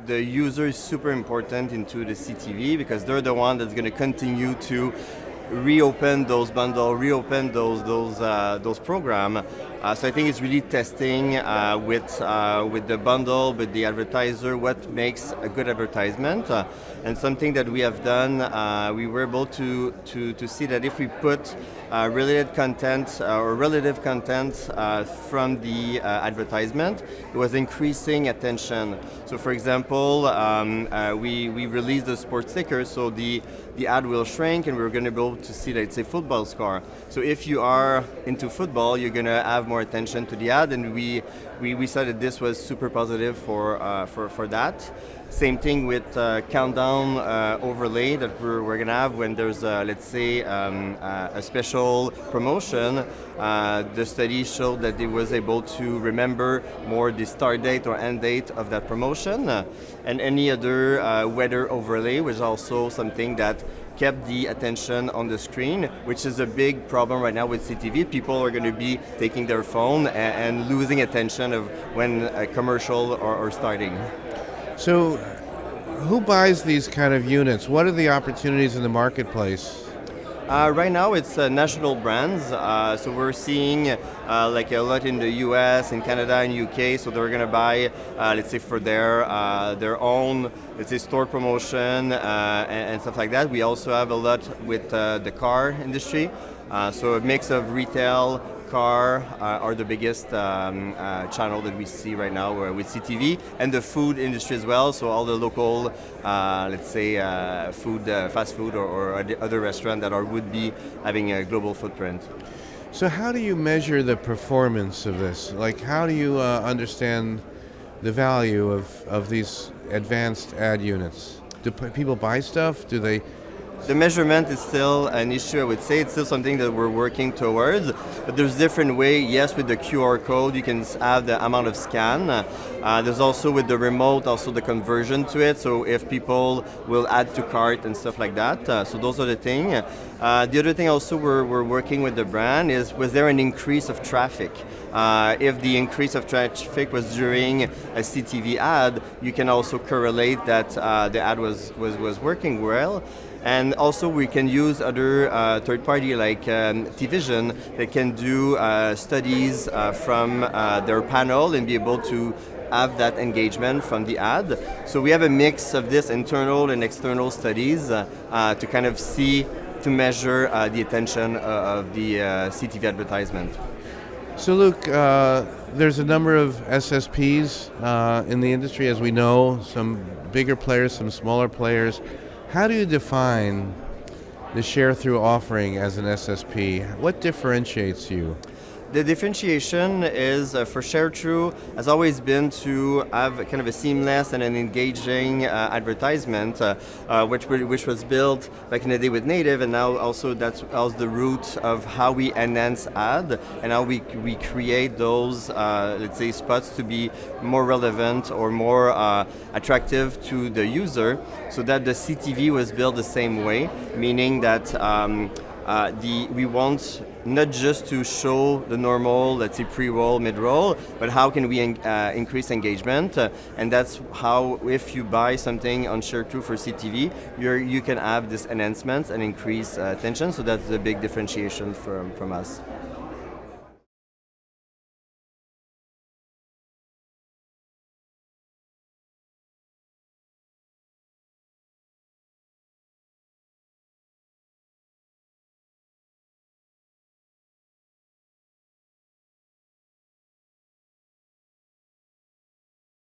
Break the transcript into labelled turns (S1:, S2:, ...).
S1: the user is super important into the CTV because they're the one that's going to continue to reopen those bundles, reopen those programs. So I think it's really testing with the bundle, with the advertiser, what makes a good advertisement. And something that we have done, we were able to see that if we put related content or relative content from the advertisement, it was increasing attention. So for example, we released the sports sticker, so the ad will shrink and we're going to be able to see that it's a football score. So if you are into football, you're going to have more attention to the ad, and we saw that this was super positive for that. Same thing with countdown overlay that we're going to have when there's, let's say, a special promotion. The study showed that it was able to remember more the start date or end date of that promotion. And any other weather overlay was also something that kept the attention on the screen, which is a big problem right now with CTV. People are going to be taking their phone and losing attention of when a commercial are starting.
S2: So who buys these kind of units? What are the opportunities in the marketplace?
S1: Right now it's national brands, so we're seeing like a lot in the US, in Canada, and UK, so they're going to buy, let's say, for their own, let's say, store promotion and stuff like that. We also have a lot with the car industry, so a mix of retail, car are the biggest channel that we see right now with CTV, and the food industry as well, so all the local, let's say, food, fast food or other restaurants that would be having a global footprint.
S2: So how do you measure the performance of this? Like, how do you understand the value of these advanced ad units? Do people buy stuff? Do they?
S1: The measurement is still an issue, I would say. It's still something that we're working towards, but there's different ways. Yes, with the QR code, you can have the amount of scan. There's also with the remote, also the conversion to it. So if people will add to cart and stuff like that. So those are the things. The other thing also we're working with the brand is, was there an increase of traffic? If the increase of traffic was during a CTV ad, you can also correlate that the ad was working well. And also we can use other third party like T-Vision that can do studies from their panel and be able to have that engagement from the ad. So we have a mix of this internal and external studies to kind of see, to measure the attention of the CTV advertisement.
S2: So Luc, there's a number of SSPs in the industry, as we know, some bigger players, some smaller players. How do you define the Sharethrough offering as an SSP? What differentiates you?
S1: The differentiation is for Sharethrough has always been to have kind of a seamless and an engaging advertisement, which was built back in the day with native, and now also that's also the root of how we enhance ad and how we create those let's say spots to be more relevant or more attractive to the user, so that the CTV was built the same way, meaning that we want not just to show the normal, let's say, pre-roll, mid-roll, but how can we increase engagement? And that's how, if you buy something on Sharethrough for CTV, you can have this enhancements and increase attention. So that's the big differentiation from us.